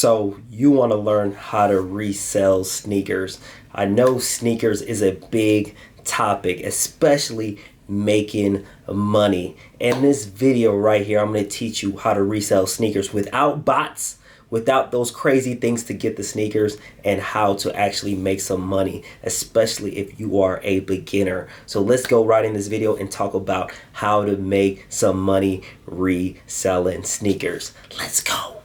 So you want to learn how to resell sneakers. I know sneakers is a big topic, especially making money. In this video right here, I'm going to teach you how to resell sneakers without bots, without those crazy things to get the sneakers, and how to actually make some money, especially if you are a beginner. So let's go right in this video and talk about how to make some money reselling sneakers. Let's go.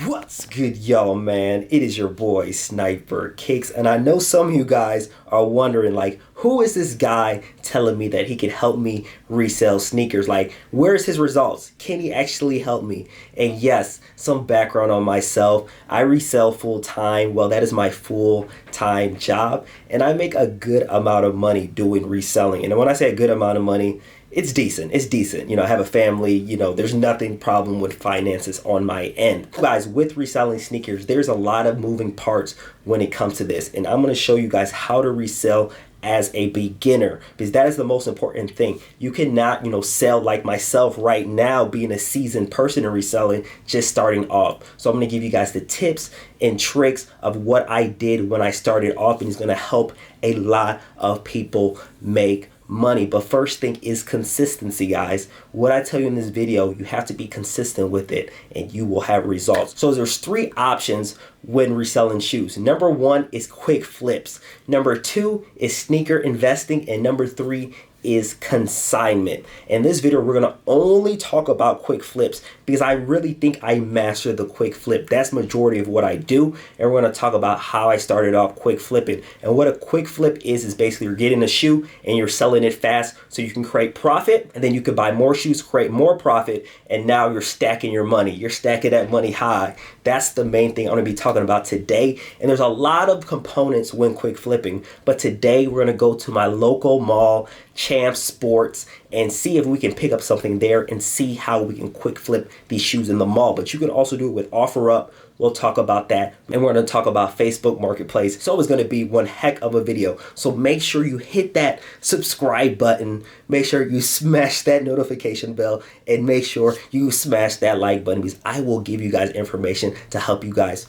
What's good, y'all, man? It is your boy Sniper Kicks, and I know some of you guys are wondering, like, who is this guy telling me that he can help me resell sneakers? Like, where's his results? Can he actually help me? And yes, some background on myself. I resell full-time. Well, that is my full-time job, and I make a good amount of money doing reselling. And when I say a good amount of money, it's decent. It's decent. You know, I have a family. You know, there's nothing problem with finances on my end. Guys, with reselling sneakers, there's a lot of moving parts when it comes to this. And I'm going to show you guys how to resell as a beginner, because that is the most important thing. You cannot, sell like myself right now, being a seasoned person in reselling, just starting off. So I'm going to give you guys the tips and tricks of what I did when I started off, and it's going to help a lot of people make money. But first thing is consistency, guys. What I tell you in this video, you have to be consistent with it and you will have results. So there's 3 options when reselling shoes. Number 1 is quick flips. Number 2 is sneaker investing. And number 3 is consignment. In this video, we're going to only talk about quick flips because I really think I mastered the quick flip. That's majority of what I do. And we're going to talk about how I started off quick flipping. And what a quick flip is basically you're getting a shoe and you're selling it fast so you can create profit, and then you can buy more shoes, create more profit, and now you're stacking your money. You're stacking that money high. That's the main thing I'm going to be talking about today. And there's a lot of components when quick flipping, but today we're going to go to my local mall, Champs Sports, and see if we can pick up something there and see how we can quick flip these shoes in the mall. But you can also do it with OfferUp. We'll talk about that, and we're going to talk about Facebook Marketplace. So it's going to be one heck of a video. So make sure you hit that subscribe button, make sure you smash that notification bell, and make sure you smash that like button, because I will give you guys information to help you guys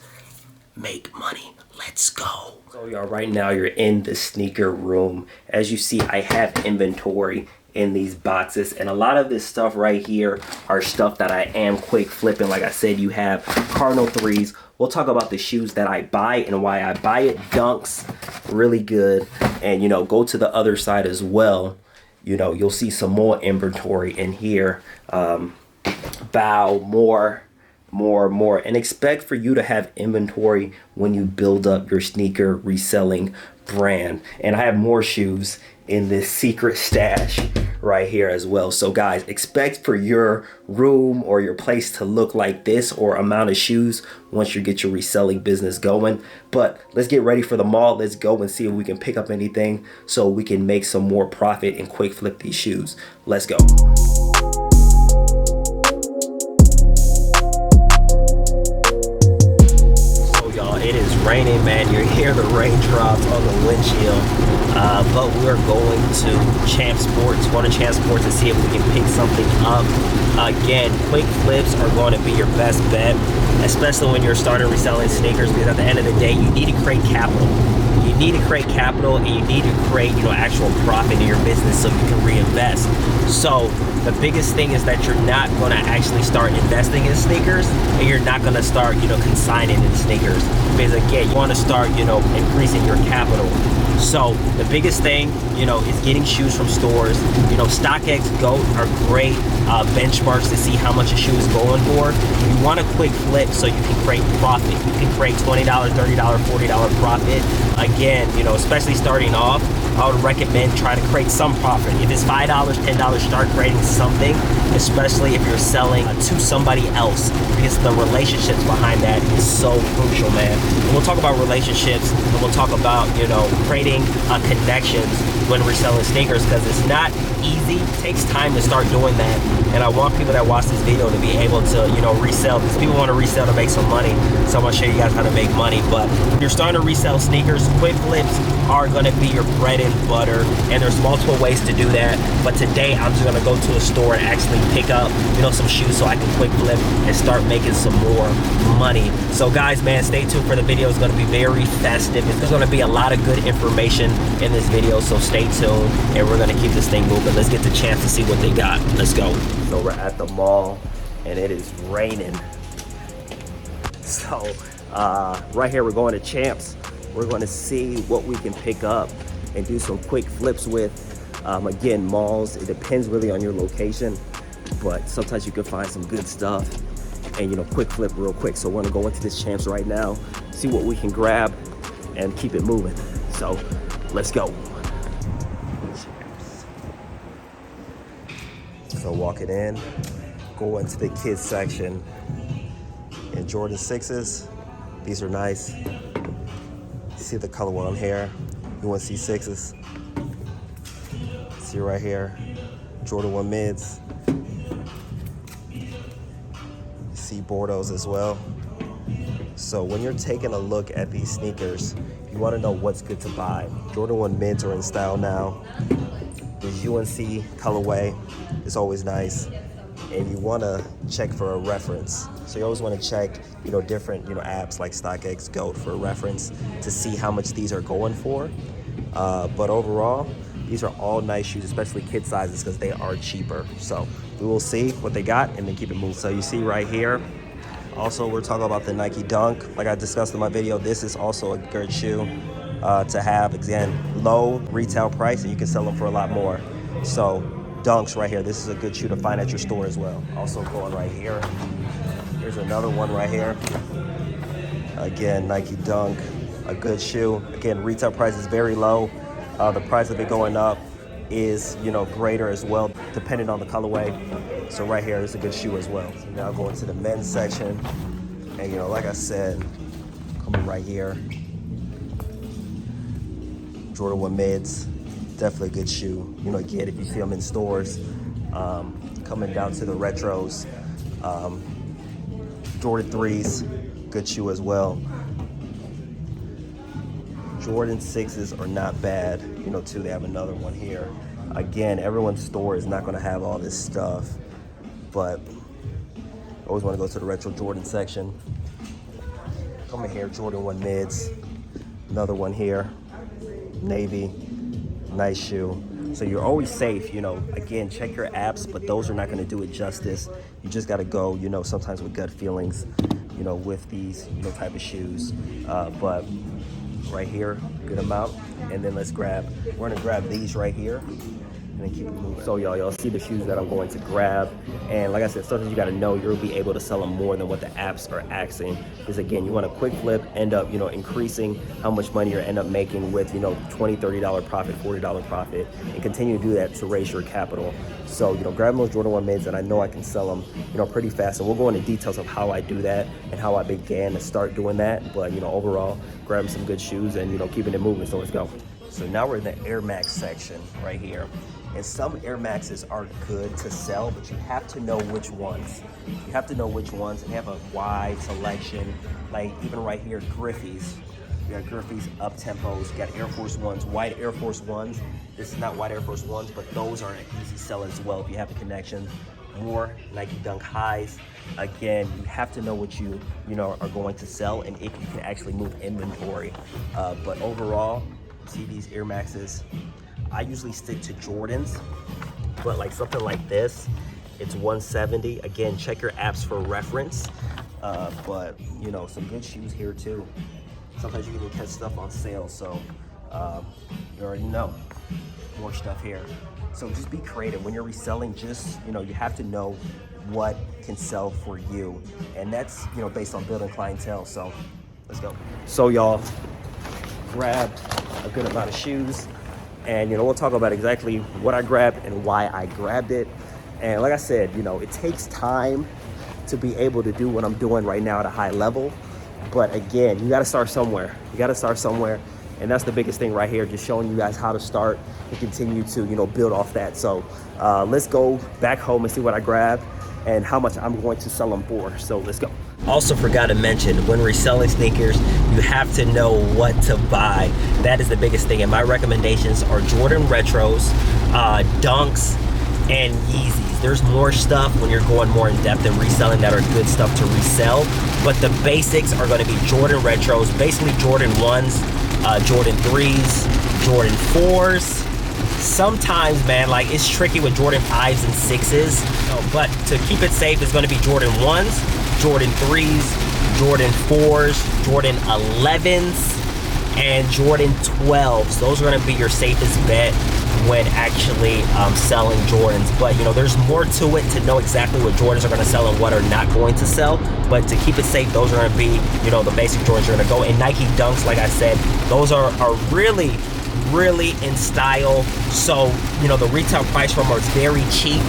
make money. Let's go. So y'all, right now you're in the sneaker room. As you see, I have inventory in these boxes, and a lot of this stuff right here are stuff that I am quick flipping. Like I said, you have Cardinal 3s. We'll talk about the shoes that I buy and why I buy it. Dunks, really good. And go to the other side as well. You'll see some more inventory in here. Bow, more, and expect for you to have inventory when you build up your sneaker reselling brand. And I have more shoes in this secret stash right here as well. So guys, expect for your room or your place to look like this, or amount of shoes, once you get your reselling business going. But let's get ready for the mall. Let's go and see if we can pick up anything so we can make some more profit and quick flip these shoes. Let's go. It is raining, man. You hear the raindrops on the windshield. But we're going to Champs Sports. Go to Champs Sports and see if we can pick something up. Again, quick flips are going to be your best bet, especially when you're starting reselling sneakers, because at the end of the day, you need to create capital. You need to create capital, and you need to create, actual profit in your business so you can reinvest. So the biggest thing is that you're not going to actually start investing in sneakers, and you're not going to start, consigning in sneakers, because again, you want to start, increasing your capital. So the biggest thing, is getting shoes from stores. StockX, GOAT are great benchmarks to see how much a shoe is going for. You want a quick flip so you can create profit. You can create $20, $30, $40 profit. Again, especially starting off, I would recommend trying to create some profit. If it's $5, $10, start creating something, especially if you're selling to somebody else, because the relationships behind that is so crucial, man. And we'll talk about relationships, and we'll talk about, creating connections when reselling sneakers, because it's not easy. It takes time to start doing that, and I want people that watch this video to be able to, you know, resell, because people want to resell to make some money. So I'm gonna show you guys how to make money. But if you're starting to resell sneakers, quick flips are gonna be your bread and butter, and there's multiple ways to do that. But today I'm just gonna go to a store and actually pick up, you know, some shoes so I can quick flip and start making some more money. So guys, man, stay tuned for the video. It's gonna be very festive. There's gonna be a lot of good information in this video, so stay tuned, and we're gonna keep this thing moving. Let's get the chance to see what they got. Let's go. So we're at the mall and it is raining. So right here we're going to Champs. We're going to see what we can pick up and do some quick flips with. Again, malls, it depends really on your location, but sometimes you can find some good stuff and, you know, quick flip real quick. So we're gonna go into this Champs right now, see what we can grab and keep it moving. So let's go. So walking in, go into the kids section, and Jordan 6s, these are nice. See the color on here, you want to see 6s. See right here, Jordan 1 mids. You see Bordeaux as well. So when you're taking a look at these sneakers, you want to know what's good to buy. Jordan 1 mids are in style now. This UNC colorway is always nice, and you want to check for a reference. So you always want to check, you know, different, you know, apps like StockX, GOAT for a reference to see how much these are going for. But overall, these are all nice shoes, especially kid sizes, because they are cheaper. So we will see what they got and then keep it moving. So you see right here, also we're talking about the Nike Dunk. Like I discussed in my video, this is also a good shoe to have. Again, low retail price, and you can sell them for a lot more. So Dunks right here, this is a good shoe to find at your store as well. Also going right here, here's another one right here. Again, Nike Dunk, a good shoe. Again, retail price is very low. The price of it going up is, you know, greater as well, depending on the colorway. So right here is a good shoe as well. So now going to the men's section, and, you know, like I said, coming right here, Jordan 1 mids, definitely a good shoe. You know, again, if you see them in stores, coming down to the retros, Jordan 3s, good shoe as well. Jordan 6s are not bad, you know, too. They have another one here. Again, everyone's store is not going to have all this stuff, but I always want to go to the retro Jordan section. Coming here, Jordan 1 mids, another one here, navy, nice shoe. So you're always safe, you know. Again, check your apps, but those are not going to do it justice. You just got to go, you know, sometimes with gut feelings, you know, with these, you know, type of shoes. But right here, good amount. And then we're gonna grab these right here and then keep it moving. So y'all see the shoes that I'm going to grab. And like I said, sometimes you gotta know you'll be able to sell them more than what the apps are asking. Because again, you want a quick flip, end up, you know, increasing how much money you end up making with, you know, $20, $30 profit, $40 profit, and continue to do that to raise your capital. So, you know, grab those Jordan 1 mids, and I know I can sell them, you know, pretty fast. And we'll go into details of how I do that and how I began to start doing that. But, you know, overall, grabbing some good shoes and, you know, keeping it moving. So let's go. So now we're in the Air Max section right here. And some Air Maxes are good to sell, but you have to know which ones. You have to know which ones, and they have a wide selection. Like even right here, Griffey's. You got Griffey's up tempos, you got Air Force Ones, white Air Force Ones. This is not white Air Force Ones, but those are an easy sell as well if you have a connection. More Nike Dunk highs. Again, you have to know what you know are going to sell, and if you can actually move inventory. But overall, see these Air Maxes. I usually stick to Jordans, but like something like this, it's 170. Again, check your apps for reference. But you know, some good shoes here too. Sometimes you can catch stuff on sale, so you already know. More stuff here. So just be creative when you're reselling. Just, you know, you have to know what can sell for you, and that's, you know, based on building clientele. So let's go. So y'all grabbed a good amount of shoes, and you know, we'll talk about exactly what I grabbed and why I grabbed it. And like I said, you know, it takes time to be able to do what I'm doing right now at a high level. But again, you got to start somewhere. You got to start somewhere. And that's the biggest thing right here, just showing you guys how to start and continue to, you know, build off that. So let's go back home and see what I grabbed and how much I'm going to sell them for. So let's go. Also forgot to mention, when reselling sneakers, you have to know what to buy. That is the biggest thing. And my recommendations are Jordan Retros, Dunks, and Yeezys. There's more stuff when you're going more in depth and reselling that are good stuff to resell. But the basics are going to be Jordan Retros, basically Jordan 1s, Jordan 3s, Jordan 4s. Sometimes, man, like it's tricky with Jordan 5s and 6s, but to keep it safe, it's going to be Jordan 1s, Jordan 3s, Jordan 4s, Jordan 11s, and Jordan 12s. Those are going to be your safest bet when actually selling Jordans. But you know, there's more to it to know exactly what Jordans are going to sell and what are not going to sell. But to keep it safe, those are going to be, you know, the basic Jordans are going to go. And Nike Dunks, like I said, those are really in style. So, you know, the retail price for them is very cheap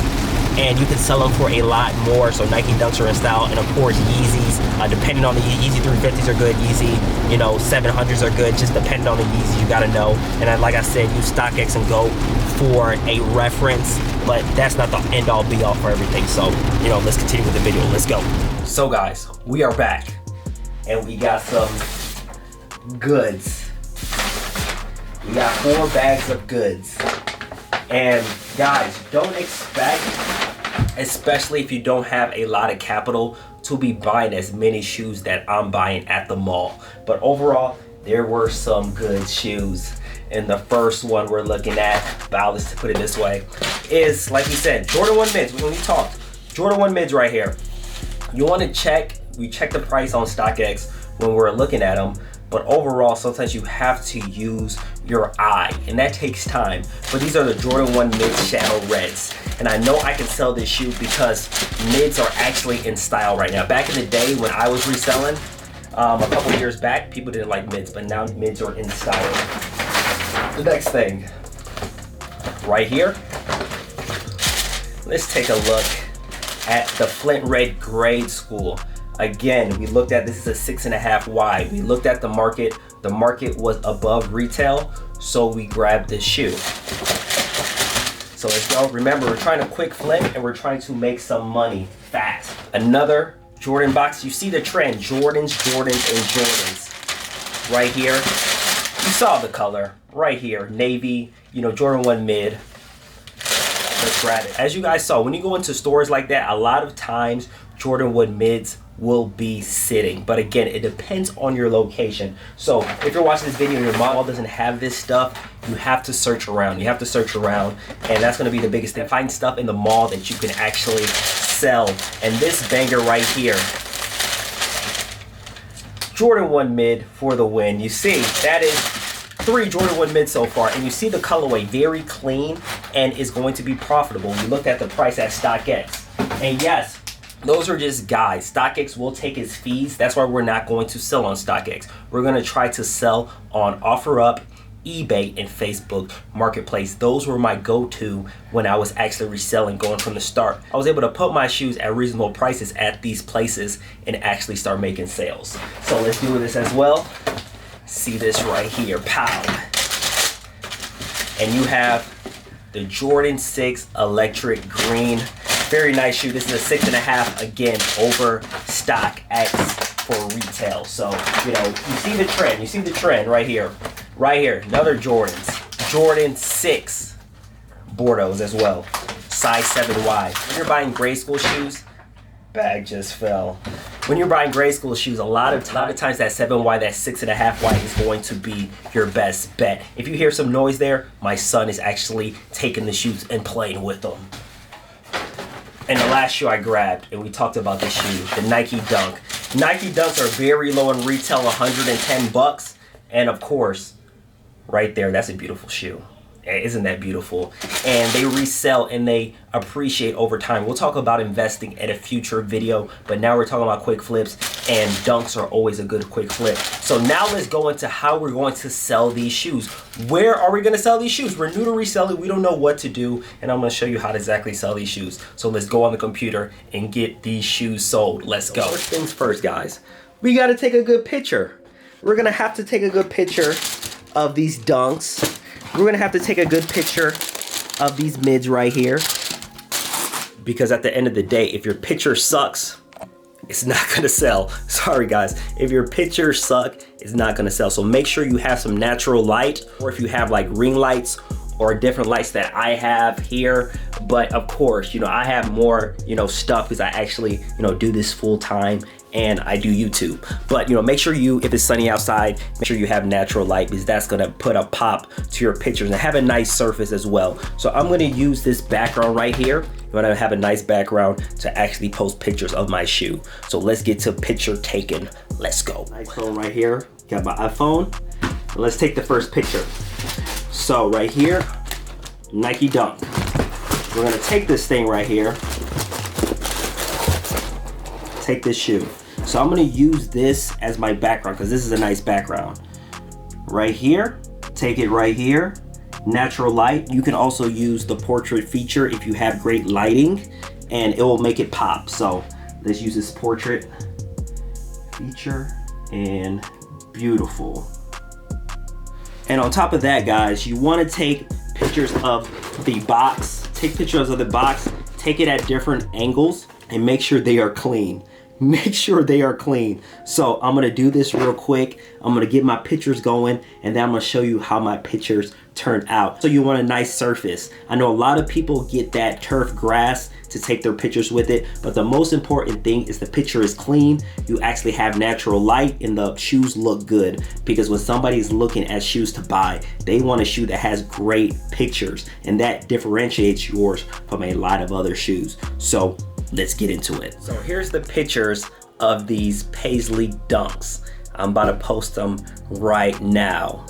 and you can sell them for a lot more. So Nike Dunks are in style. And of course Yeezys, depending on the Yeezy 350s are good, Yeezy, you know, 700s are good, just depending on the Yeezys, you gotta know. And then, like I said, use StockX and GOAT for a reference, but that's not the end all be all for everything. So, you know, let's continue with the video. Let's go. So guys, we are back and we got some goods. We got 4 bags of goods. And guys, don't expect, especially if you don't have a lot of capital, to be buying as many shoes that I'm buying at the mall. But overall, there were some good shoes. And the first one we're looking at, let's to put it this way, is, like we said, Jordan 1 mids. When we talked, Jordan 1 mids right here. You want to check, we check the price on StockX when we're looking at them. But overall, sometimes you have to use your eye, and that takes time. But these are the Jordan 1 Mid Shadow Reds. And I know I can sell this shoe because mids are actually in style right now. Back in the day when I was reselling, a couple years back, people didn't like mids, but now mids are in style. The next thing, right here, let's take a look at the Flint Red Grade School. Again, we looked at, this is a 6.5 wide. We looked at the market was above retail, so we grabbed this shoe. So let's go. Remember, we're trying to quick flip and we're trying to make some money fast. Another Jordan box. You see the trend, Jordans, Jordans, and Jordans. Right here, you saw the color, right here, navy, you know, Jordan 1 mid. Let's grab it. As you guys saw, when you go into stores like that, a lot of times Jordan 1 mids will be sitting, but again, it depends on your location. So if you're watching this video and your mall doesn't have this stuff, you have to search around. You have to search around, and that's going to be the biggest thing. Find stuff in the mall that you can actually sell. And this banger right here, Jordan 1 mid for the win. You see, that is 3 Jordan 1 mid so far, and you see the colorway, very clean and is going to be profitable. We looked at the price at StockX, and yes, those are just guys. StockX will take its fees. That's why we're not going to sell on StockX. We're going to try to sell on OfferUp, eBay, and Facebook Marketplace. Those were my go-to when I was actually reselling going from the start. I was able to put my shoes at reasonable prices at these places and actually start making sales. So let's do this as well. See this right here, pow. And you have the Jordan 6 Electric Green. Very nice shoe. This is a 6.5, again, over StockX for retail. So, you know, you see the trend. You see the trend right here. Right here, another Jordans. Jordan 6 Bordeaux as well. Size 7 wide. When you're buying grade school shoes, bag just fell. When you're buying grade school shoes, a lot of times that 7 wide, that 6.5 wide is going to be your best bet. If you hear some noise there, my son is actually taking the shoes and playing with them. And the last shoe I grabbed, and we talked about this shoe, the Nike Dunk. Nike Dunks are very low in retail, 110 bucks. And of course, right there, that's a beautiful shoe. Isn't that beautiful? And they resell and they appreciate over time. We'll talk about investing at a future video, but now we're talking about quick flips, and Dunks are always a good quick flip. So now let's go into how we're going to sell these shoes. Where are we going to sell these shoes? We're new to reselling. We don't know what to do, and I'm going to show you how to exactly sell these shoes. So let's go on the computer and get these shoes sold. Let's go. First things first, guys. We got to take a good picture. We're going to have to take a good picture of these dunks. We're gonna have to take a good picture of these mids right here, because at the end of the day, if your picture sucks, it's not gonna sell. Sorry guys, if your pictures suck, it's not gonna sell. So make sure you have some natural light, or if you have like ring lights or different lights that I have here. But of course, I have more, stuff, because I actually, do this full time and I do YouTube. But make sure if it's sunny outside, make sure you have natural light, because that's gonna put a pop to your pictures and have a nice surface as well. So I'm gonna use this background right here. You wanna have a nice background to actually post pictures of my shoe. So let's get to picture taking. Let's go. Nice phone right here. Got my iPhone. Let's take the first picture. So right here, Nike Dunk. We're gonna take this thing right here. Take this shoe. So I'm gonna use this as my background, because this is a nice background. Right here, take it right here. Natural light. You can also use the portrait feature if you have great lighting, and it will make it pop. So let's use this portrait feature, and beautiful. And on top of that, guys, you want to take pictures of the box. Take pictures of the box, take it at different angles, and make sure they are clean. Make sure they are clean. So I'm gonna do this real quick. I'm gonna get my pictures going, and then I'm gonna show you how my pictures turn out. So you want a nice surface. I know a lot of people get that turf grass to take their pictures with it, but the most important thing is the picture is clean. You actually have natural light, and the shoes look good, because when somebody's looking at shoes to buy, they want a shoe that has great pictures, and that differentiates yours from a lot of other shoes. So let's get into it. So here's the pictures of these Paisley Dunks. I'm about to post them right now.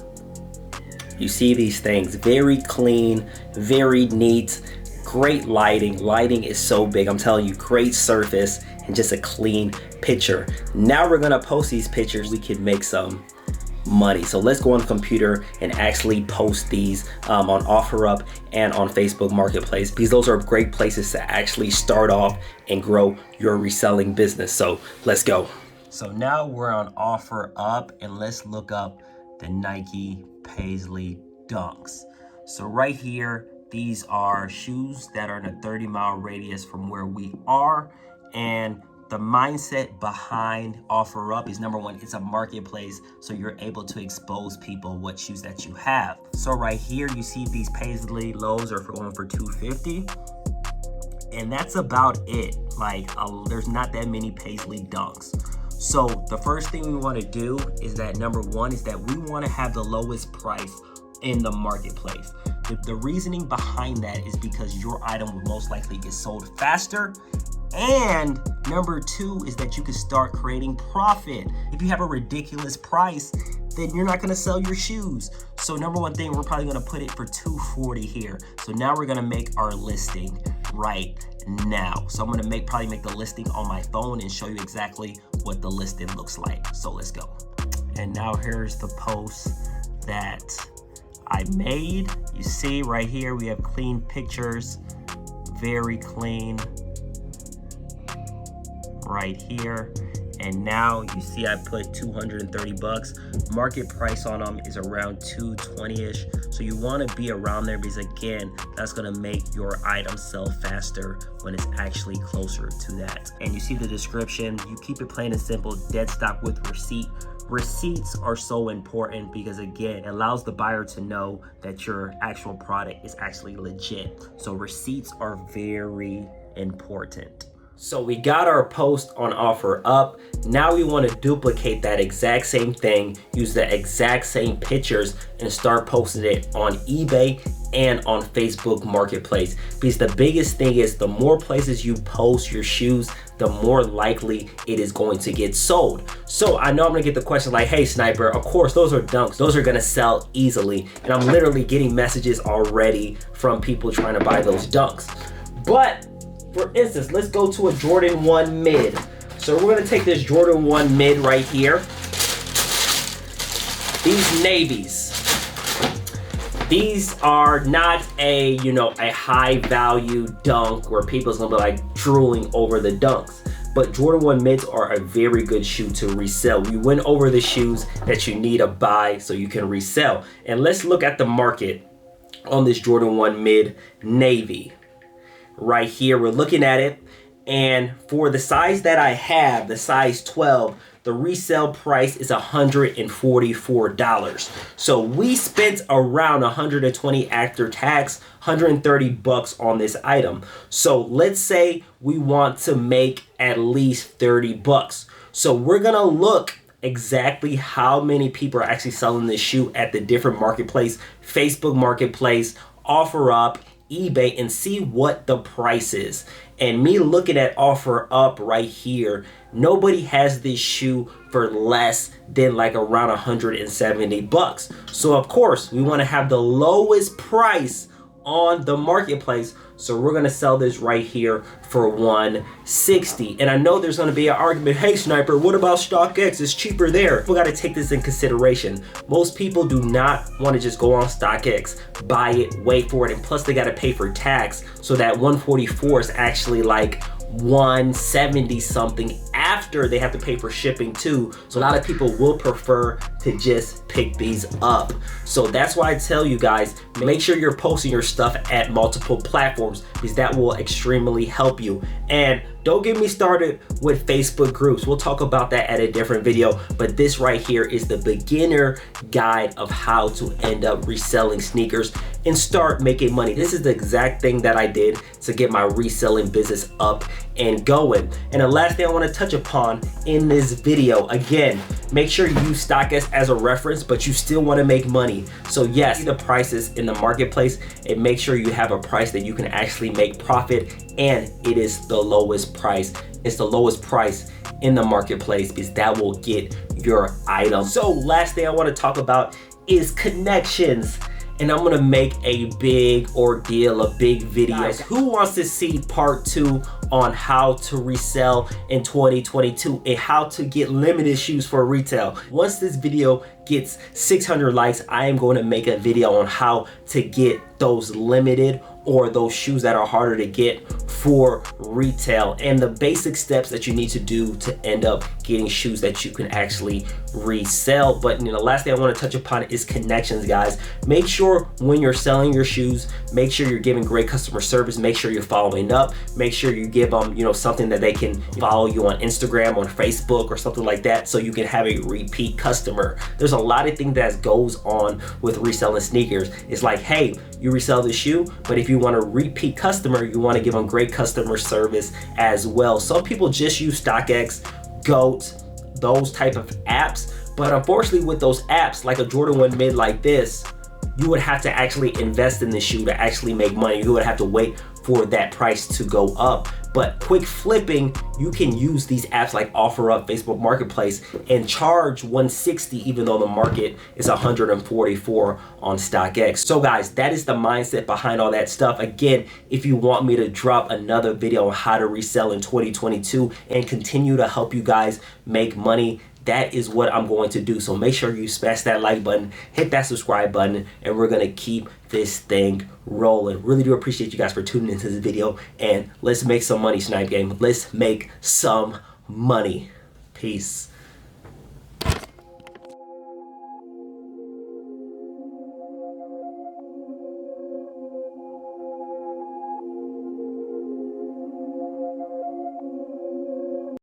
You see these things, very clean, very neat, great lighting. Lighting is so big, I'm telling you, great surface, and just a clean picture. Now we're gonna post these pictures. We can make some money. So let's go on the computer and actually post these on OfferUp and on Facebook Marketplace, because those are great places to actually start off and grow your reselling business. So let's go. So now we're on OfferUp, and let's look up the Nike Paisley Dunks. So right here, these are shoes that are in a 30-mile radius from where we are, and the mindset behind OfferUp is, number one, it's a marketplace, so you're able to expose people what shoes that you have. So right here, you see these Paisley lows are going for $250, and that's about it. Like, there's not that many Paisley Dunks. So the first thing we want to do is that, number one, is that we want to have the lowest price in the marketplace. The reasoning behind that is because your item will most likely get sold faster. And number two is that you can start creating profit. If you have a ridiculous price, then you're not gonna sell your shoes. So number one thing, we're probably gonna put it for $240 here. So now we're gonna make our listing right now. So I'm gonna probably make the listing on my phone and show you exactly what the listing looks like. So let's go. And now here's the post that I made. You see right here, we have clean pictures, very clean right here. And now you see I put 230 bucks. Market price on them is around 220-ish. So you want to be around there, because again, that's going to make your item sell faster when it's actually closer to that. And you see the description, you keep it plain and simple, dead stock with receipt. Receipts are so important, because again, it allows the buyer to know that your actual product is actually legit. So receipts are very important. So we got our post on OfferUp. Now we want to duplicate that exact same thing, use the exact same pictures, and start posting it on eBay and on Facebook Marketplace. Because the biggest thing is, the more places you post your shoes, the more likely it is going to get sold. So I know I'm gonna get the question like, hey Sniper, of course those are dunks, those are gonna sell easily. And I'm literally getting messages already from people trying to buy those dunks. But for instance, let's go to a Jordan 1 mid. So we're gonna take this Jordan 1 mid right here. These navies. These are not a high value dunk where people's gonna be like drooling over the dunks. but Jordan 1 mids are a very good shoe to resell. We went over the shoes that you need to buy so you can resell. And let's look at the market on this Jordan 1 mid navy. Right here, we're looking at it. And for the size that I have, the size 12, the resale price is $144. So we spent around $120 after tax, $130 on this item. So let's say we want to make at least $30. So we're gonna look exactly how many people are actually selling this shoe at the different marketplace, Facebook Marketplace, OfferUp, eBay, and see what the price is. And me looking at OfferUp right here, nobody has this shoe for less than like around $170. So of course we want to have the lowest price on the marketplace. So we're gonna sell this right here for $160. And I know there's gonna be an argument, hey Sniper, what about StockX? It's cheaper there. We gotta take this in consideration. Most people do not wanna just go on StockX, buy it, wait for it, and plus they gotta pay for tax. So that 144 is actually like 170 something after they have to pay for shipping too. So a lot of people will prefer to just pick these up. So that's why I tell you guys, make sure you're posting your stuff at multiple platforms because that will extremely help you. And don't get me started with Facebook groups. We'll talk about that at a different video, but this right here is the beginner guide of how to end up reselling sneakers and start making money. This is the exact thing that I did to get my reselling business up and going. And the last thing I want to touch upon in this video, again, make sure you use StockX as a reference, but you still want to make money. So yes, the prices in the marketplace, and make sure you have a price that you can actually make profit, and it is the lowest price. It's the lowest price in the marketplace because that will get your item. So last thing I want to talk about is connections. And I'm gonna make a big ordeal, a big video. Guys, who wants to see part 2 on how to resell in 2022 and how to get limited shoes for retail? Once this video gets 600 likes, I am going to make a video on how to get those limited or those shoes that are harder to get for retail and the basic steps that you need to do to end up getting shoes that you can actually resell. But the last thing I want to touch upon is connections, guys. Make sure when you're selling your shoes, make sure you're giving great customer service, make sure you're following up, make sure you give them something that they can follow you on Instagram, on Facebook, or something like that, so you can have a repeat customer. There's a lot of things that goes on with reselling sneakers. It's like, hey, you resell the shoe, but if you want a repeat customer, you want to give them great customer service as well. Some people just use StockX, GOAT, those type of apps, but unfortunately with those apps, like a Jordan 1 mid like this, you would have to actually invest in the shoe to actually make money. You would have to wait for that price to go up. But quick flipping, you can use these apps like OfferUp, Facebook Marketplace, and charge $160 even though the market is $144 on StockX. So guys, that is the mindset behind all that stuff. Again, if you want me to drop another video on how to resell in 2022 and continue to help you guys make money, that is what I'm going to do. So make sure you smash that like button, hit that subscribe button, and we're gonna keep this thing rolling. Really do appreciate you guys for tuning into this video, and let's make some money, Snipe Gang. Let's make some money. Peace.